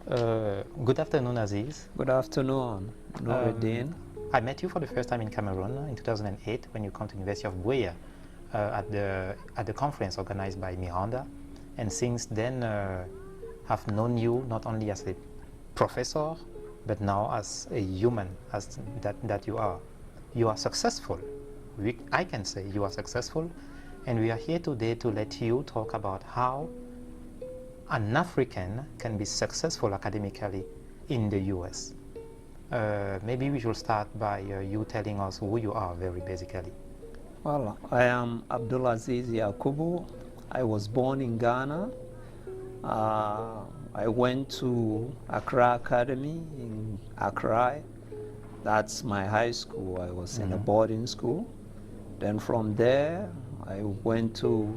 Good afternoon, Aziz. Good afternoon, Um, Nuruddin. I met you for the first time in Cameroon in 2008 when you come to the University of Buea at the conference organized by Miranda, and since then have known you not only as a professor but now as a human, as that you are. You are successful. I can say you are successful, and we are here today to let you talk about how an African can be successful academically in the US. Maybe we should start by you telling us who you are very basically. Well, I am Abdul-Aziz Yakubu. I was born in Ghana. I went to Accra Academy in Accra. That's my high school. I was in a boarding school. Then from there, I went to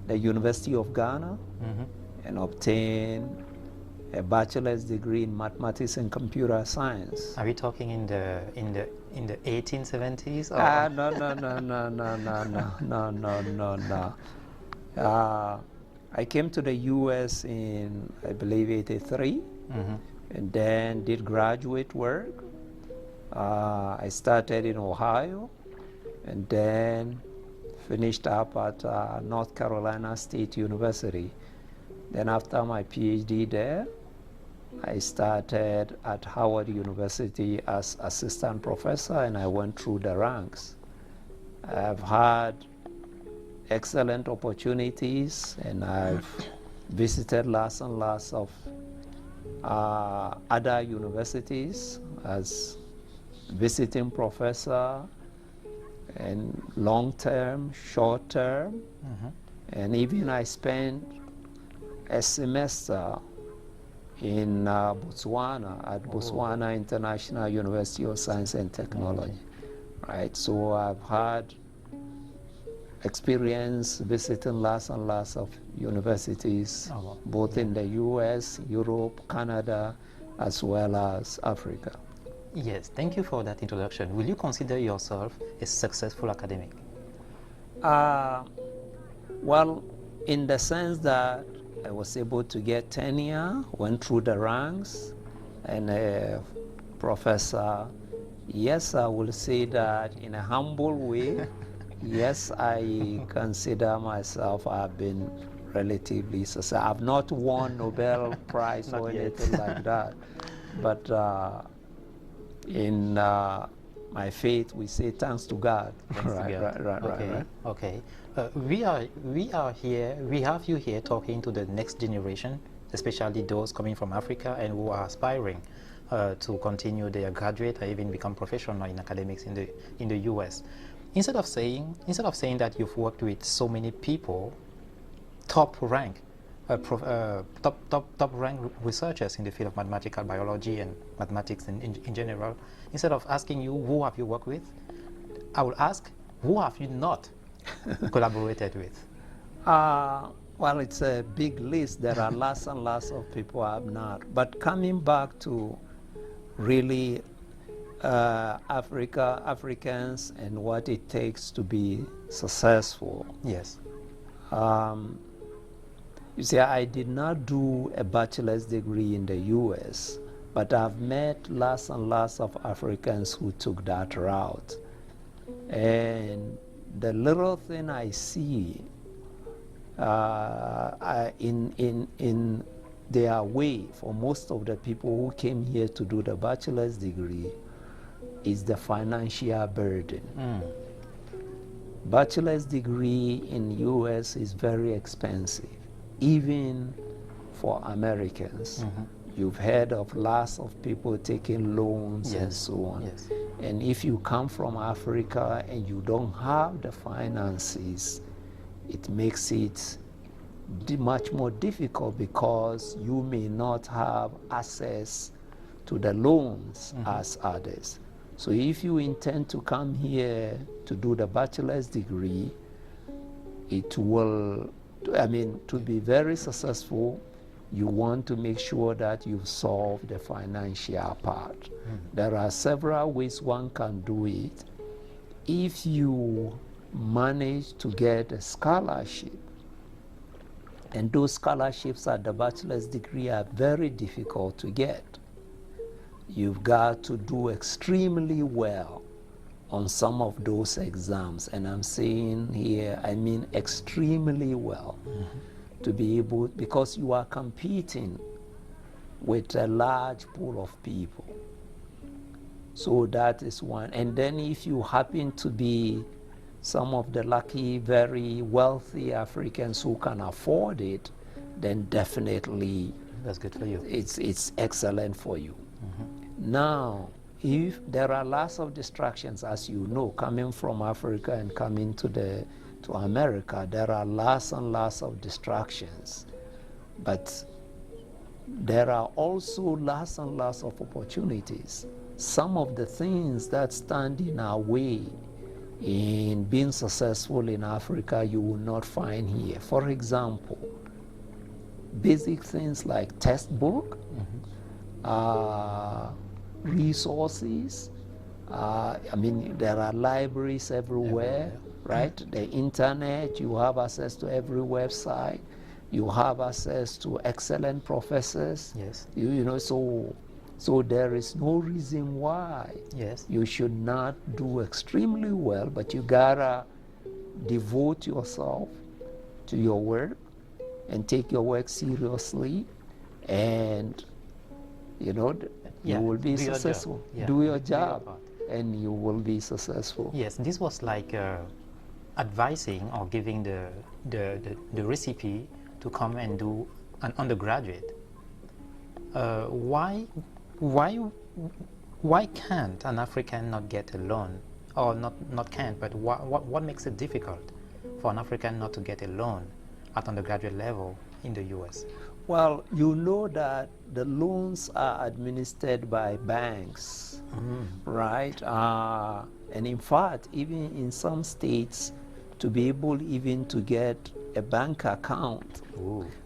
the University of Ghana and obtained a bachelor's degree in mathematics and computer science. Are we talking in the 1870s or No. I came to the U.S. in, I believe, 83, and then did graduate work. I started in Ohio, and then finished up at North Carolina State University. Then after my PhD there, I started at Howard University as assistant professor, and I went through the ranks. I've had excellent opportunities, and I've visited lots and lots of other universities as visiting professor, and long-term, short-term, and even I spent a semester in Botswana at Botswana International University of Science and Technology, right? So I've had experience visiting lots and lots of universities, both in the US, Europe, Canada, as well as Africa. Yes, thank you for that introduction. Will you consider yourself a successful academic? Well, in the sense that I was able to get tenure, went through the ranks, and a professor, yes, I will say that in a humble way. Yes, I consider myself, I've been relatively successful. I've not won Nobel Prize or anything like that, but in my faith, we say thanks to God. Right. Okay. We are here. We have you here talking to the next generation, especially those coming from Africa and who are aspiring to continue their graduate or even become professional in academics in the US. Instead of saying that you've worked with so many people, top rank researchers in the field of mathematical biology and mathematics in general, instead of asking you who have you worked with, I will ask who have you not collaborated with. Well, it's a big list. There are lots and lots of people I have not. But coming back to really Africans and what it takes to be successful. Yes. You see, I did not do a bachelor's degree in the US, but I've met lots and lots of Africans who took that route. And the little thing I see in their way for most of the people who came here to do the bachelor's degree is the financial burden. Bachelor's degree in US is very expensive, even for Americans. You've heard of lots of people taking loans and so on. Yes. And if you come from Africa and you don't have the finances, it makes it much more difficult because you may not have access to the loans as others. So if you intend to come here to do the bachelor's degree, it will, to be very successful, you want to make sure that you solve the financial part. There are several ways one can do it. If you manage to get a scholarship And those scholarships at the bachelor's degree are very difficult to get. You've got to do extremely well on some of those exams. And I'm saying here, I mean extremely well, to be able, because you are competing with a large pool of people. So that is one. And then if you happen to be some of the lucky, very wealthy Africans who can afford it, then definitely That's good for you. it's excellent for you. Now, if there are lots of distractions, as you know, coming from Africa and coming to America, there are lots and lots of distractions. But there are also lots and lots of opportunities. Some of the things that stand in our way in being successful in Africa, you will not find here. For example, basic things like textbook, resources. I mean, there are libraries everywhere, right? The internet, you have access to every website. You have access to excellent professors. Yes. You know, so there is no reason why you should not do extremely well, but you gotta devote yourself to your work and take your work seriously, and you know, you will be successful. Do your job, and you will be successful. Yes, this was like advising or giving the recipe to come and do an undergraduate. Why can't an African not get a loan, or not can't, but what makes it difficult for an African not to get a loan at undergraduate level in the US? Well, you know that the loans are administered by banks, right? And in fact, even in some states, to be able even to get a bank account,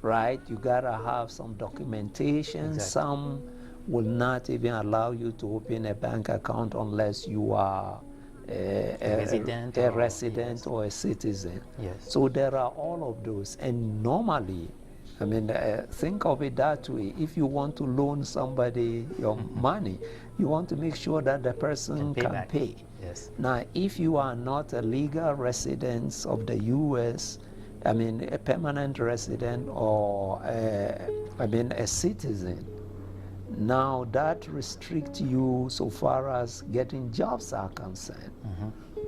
right, you gotta have some documentation. Exactly. Some will not even allow you to open a bank account unless you are a resident or a citizen. Yes. So there are all of those, and normally, I mean, think of it that way. If you want to loan somebody your money, you want to make sure that the person can pay. Yes. Now, if you are not a legal resident of the U.S., I mean, a permanent resident or, a citizen, now that restricts you so far as getting jobs are concerned.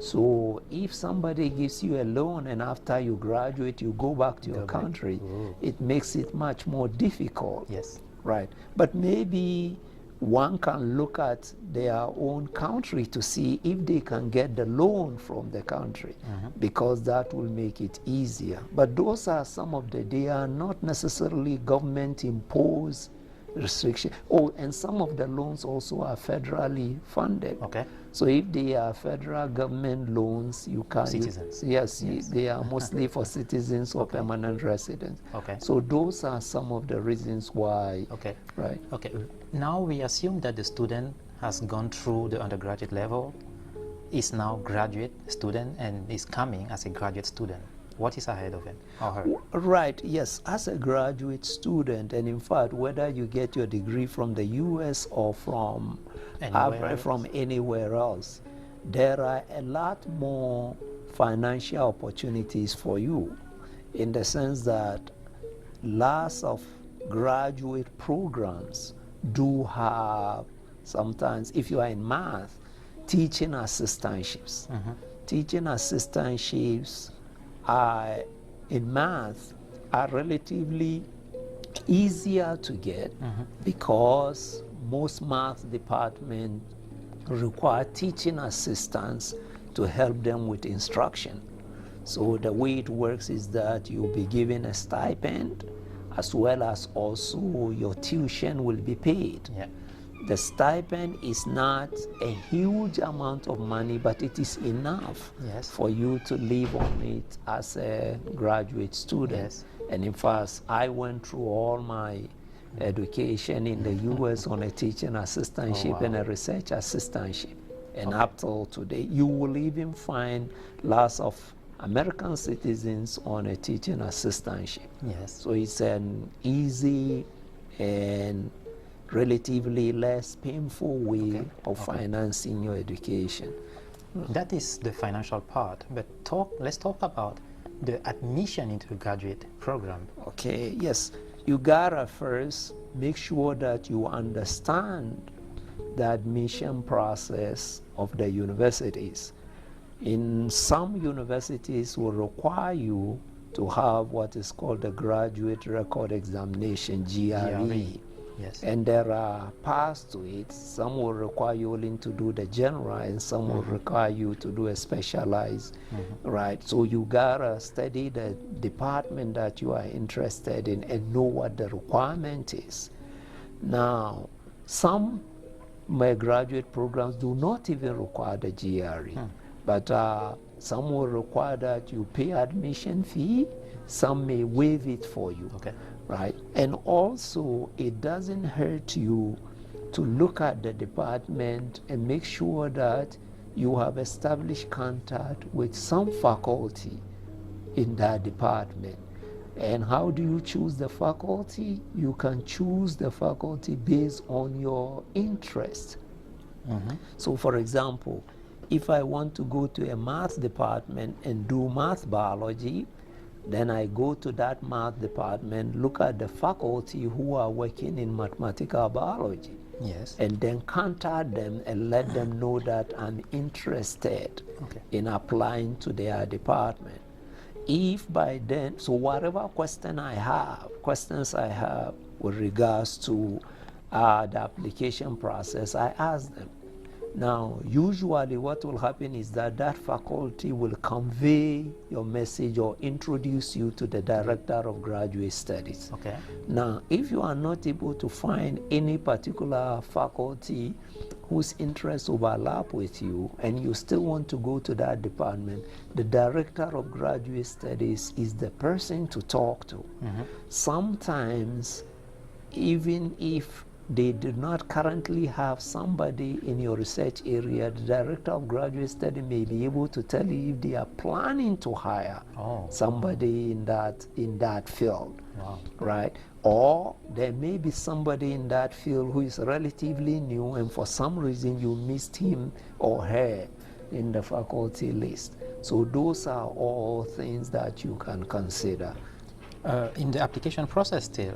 So if somebody gives you a loan and after you graduate, you go back to your country, it makes it much more difficult. Yes. Right. But maybe one can look at their own country to see if they can get the loan from the country, because that will make it easier. But those are some of they are not necessarily government imposed restriction. Oh, and some of the loans also are federally funded. Okay. So if they are federal government loans, you can... Citizens. Yes, they are mostly for citizens or permanent residents. Okay. So those are some of the reasons why. Okay. Right. Okay. Now we assume that the student has gone through the undergraduate level, is now graduate student, and is coming as a graduate student. What is ahead of him or her? Right, yes. As a graduate student, and in fact, whether you get your degree from the US or from anywhere else, there are a lot more financial opportunities for you, in the sense that lots of graduate programs do have, sometimes, if you are in math, teaching assistantships. Teaching assistantships in math are relatively easier to get, because most math departments require teaching assistants to help them with instruction. So the way it works is that you'll be given a stipend, as well as also your tuition will be paid. Yeah. The stipend is not a huge amount of money, but it is enough for you to live on it as a graduate student. Yes. And in fact, I went through all my education in the US on a teaching assistantship and a research assistantship. And up till today, you will even find lots of American citizens on a teaching assistantship. Yes. So it's an easy and relatively less painful way of financing your education. That is the financial part, but let's talk about the admission into the graduate program. Okay, yes. You gotta first make sure that you understand the admission process of the universities. In some universities will require you to have what is called the graduate record examination, GRE. Yes. And there are parts to it. Some will require you only to do the general, and some will require you to do a specialized, right? So you gotta study the department that you are interested in and know what the requirement is. Now, some graduate programs do not even require the GRE, but some will require that you pay admission fee. Some may waive it for you. Okay. Right? And also, it doesn't hurt you to look at the department and make sure that you have established contact with some faculty in that department. And how do you choose the faculty? You can choose the faculty based on your interest. So, for example, if I want to go to a math department and do math biology, then I go to that math department, look at the faculty who are working in mathematical biology. Yes. And then contact them and let them know that I'm interested in applying to their department. If by then, so whatever questions I have with regards to the application process, I ask them. Now, usually what will happen is that that faculty will convey your message or introduce you to the director of graduate studies. Okay. Now, if you are not able to find any particular faculty whose interests overlap with you and you still want to go to that department, the director of graduate studies is the person to talk to. Sometimes, even if they do not currently have somebody in your research area, the director of graduate study may be able to tell you if they are planning to hire somebody in that field. Right? Or there may be somebody in that field who is relatively new and for some reason you missed him or her in the faculty list. So those are all things that you can consider. In the application process still,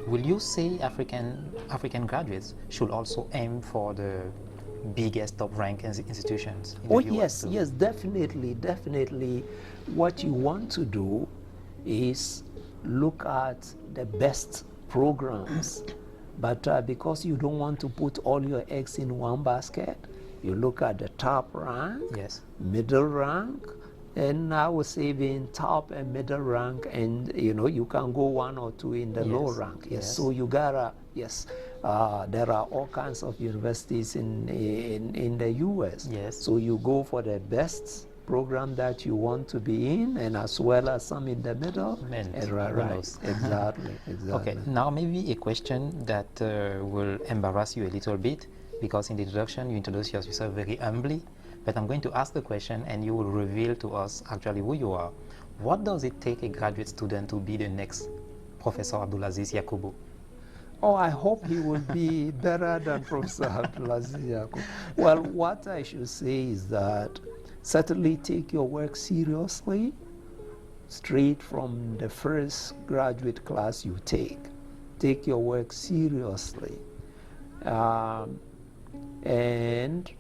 will you say African graduates should also aim for the biggest top-ranked institutions? Yes, definitely. What you want to do is look at the best programs, but because you don't want to put all your eggs in one basket, you look at the top rank, middle rank, and I would say being top and middle rank, and you can go one or two in the low rank. So you gotta there are all kinds of universities in the US. So you go for the best program that you want to be in, and as well as some in the middle. Exactly. Okay, now maybe a question that will embarrass you a little bit, because in the introduction you introduce yourself very humbly. But I'm going to ask the question and you will reveal to us actually who you are. What does it take a graduate student to be the next Professor Abdul-Aziz Yakubu? Oh, I hope he will be better than Professor Abdul-Aziz Yakubu. Well, what I should say is that certainly take your work seriously, straight from the first graduate class you take. Take your work seriously. And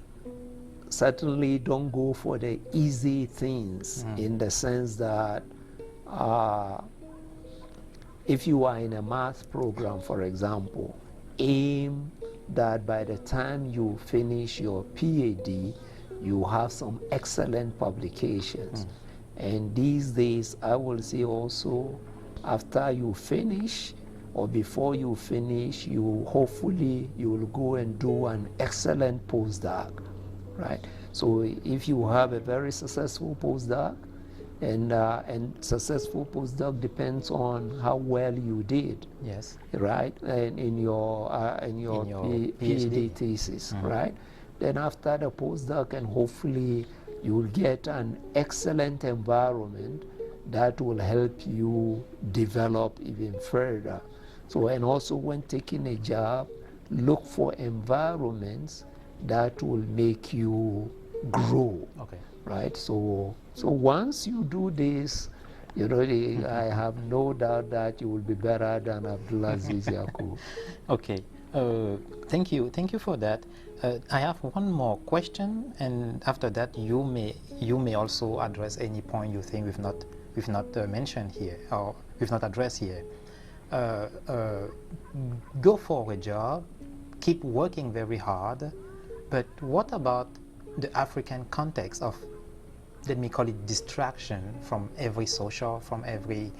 certainly don't go for the easy things, in the sense that if you are in a math program, for example, aim that by the time you finish your PhD, you have some excellent publications. And these days, I will say also, after you finish or before you finish, hopefully you will go and do an excellent postdoc. Right. So if you have a very successful postdoc, and successful postdoc depends on how well you did. Right. And in your PhD thesis. Right. Then after the postdoc, and hopefully you will get an excellent environment that will help you develop even further. So, and also when taking a job, look for environments that will make you grow. Okay. Right? So once you do this, I have no doubt that you will be better than Abdul-Aziz Yakubu. Okay. Thank you for that. I have one more question, and after that, you may also address any point you think we've not mentioned here or we've not addressed here. Go for a job, keep working very hard, but what about the African context of, let me call it, distraction from every social, from every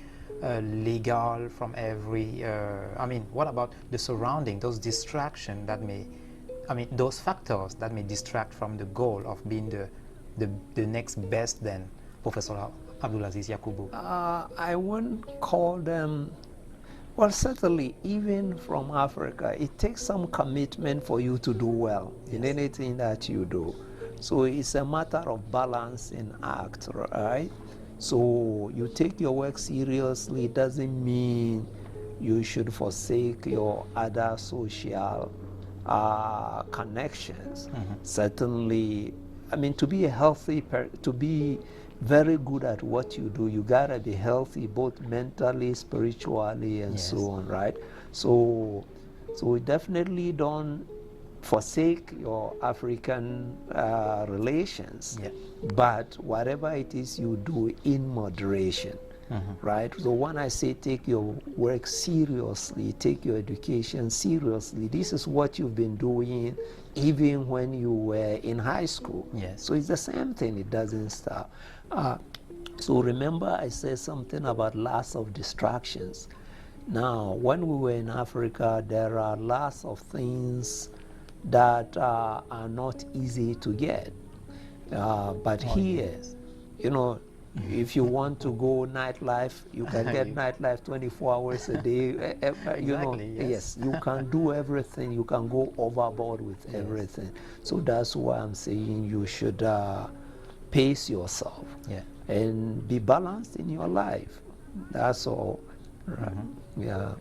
legal, from every, what about the surrounding, those distractions that may, those factors that may distract from the goal of being the next best than Professor Abdul-Aziz Yakubu? I wouldn't call them, well, certainly, even from Africa, it takes some commitment for you to do well in anything that you do. So it's a matter of balancing act, right? So you take your work seriously, it doesn't mean you should forsake your other social connections. Certainly, to be a healthy, to be very good at what you do, you gotta be healthy both mentally, spiritually, and so on, right? So definitely don't forsake your African relations, but whatever it is you do in moderation, right? So when I say take your work seriously, take your education seriously, this is what you've been doing even when you were in high school. So it's the same thing, it doesn't stop. So remember I said something about lots of distractions. Now, when we were in Africa, there are lots of things that are not easy to get. But here, if you want to go nightlife, you can get nightlife 24 hours a day. You can do everything. You can go overboard with everything. So that's why I'm saying you should pace yourself and be balanced in your life. That's all. Right.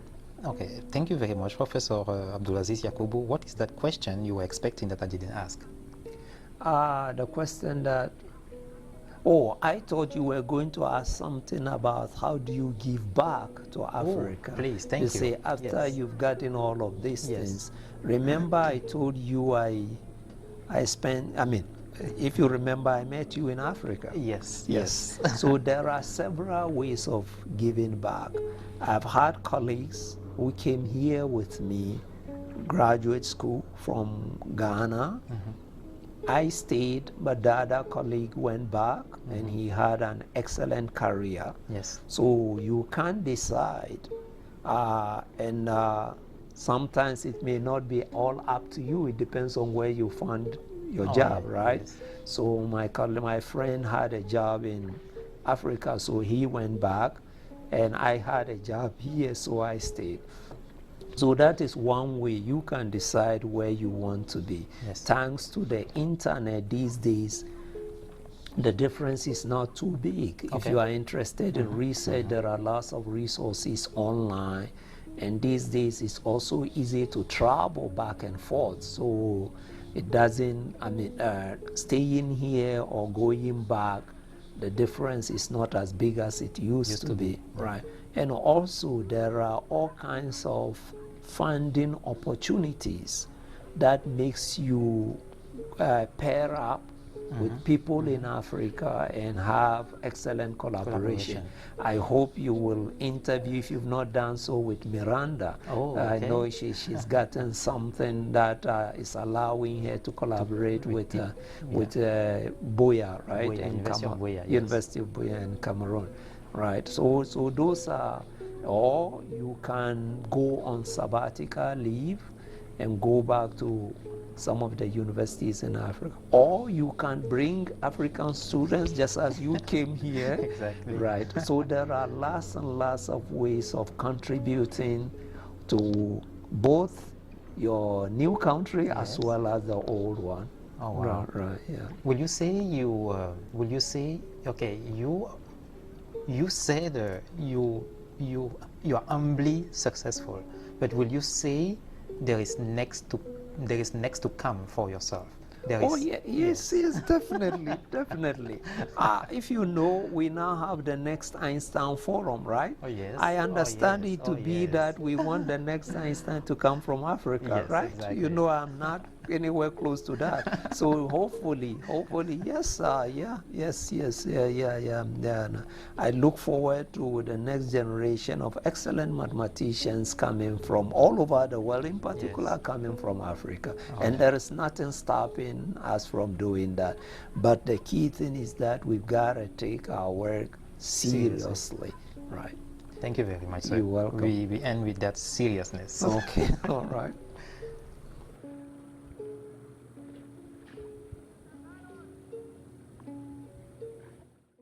Okay, thank you very much, Professor Abdul-Aziz Yakubu. What is that question you were expecting that I didn't ask? The question that, I thought you were going to ask something about how do you give back to Africa. Please, thank you. You say after you've gotten all of these things. Remember I told you I spent, if you remember, I met you in Africa. Yes. So there are several ways of giving back. I've had colleagues who came here with me, graduate school from Ghana. I stayed, but the other colleague went back and he had an excellent career. So you can't decide. And sometimes it may not be all up to you. It depends on where you find your job, right? So my friend had a job in Africa, so he went back, and I had a job here, so I stayed. So that is one way you can decide where you want to be. Thanks to the internet these days, the difference is not too big. If you are interested in research, there are lots of resources online, and these days it's also easy to travel back and forth. So it doesn't, staying here or going back, the difference is not as big as it used to be, right? And also there are all kinds of funding opportunities that makes you pair up with people in Africa and have excellent collaboration. I hope you will interview, if you've not done so, with Miranda. I know she's gotten something that is allowing her to collaborate with Buea, right? University of Buea in Cameroon, right? So those are, or you can go on sabbatical leave and go back to some of the universities in Africa, or you can bring African students just as you came here. Right? So there are lots and lots of ways of contributing to both your new country as well as the old one. Oh wow. Right, yeah. Will you say will you say, okay, you said you are humbly successful, but will you say there is next to come for yourself? There Oh is, yeah, yes, definitely, definitely. If you know, we now have the next Einstein Forum, right? Oh yes, I oh understand yes, it oh to be yes. that we want the next Einstein to come from Africa, Yes, right? You exactly. know, I'm not anywhere close to that. So hopefully, yes, yeah. No. I look forward to the next generation of excellent mathematicians coming from all over the world, in particular Yes. coming from Africa. Oh And yeah. there is nothing stopping us from doing that. But the key thing is that we've got to take our work Seriously. seriously, right? Thank you very much, sir. You're welcome. We end with that seriousness. Okay, all right.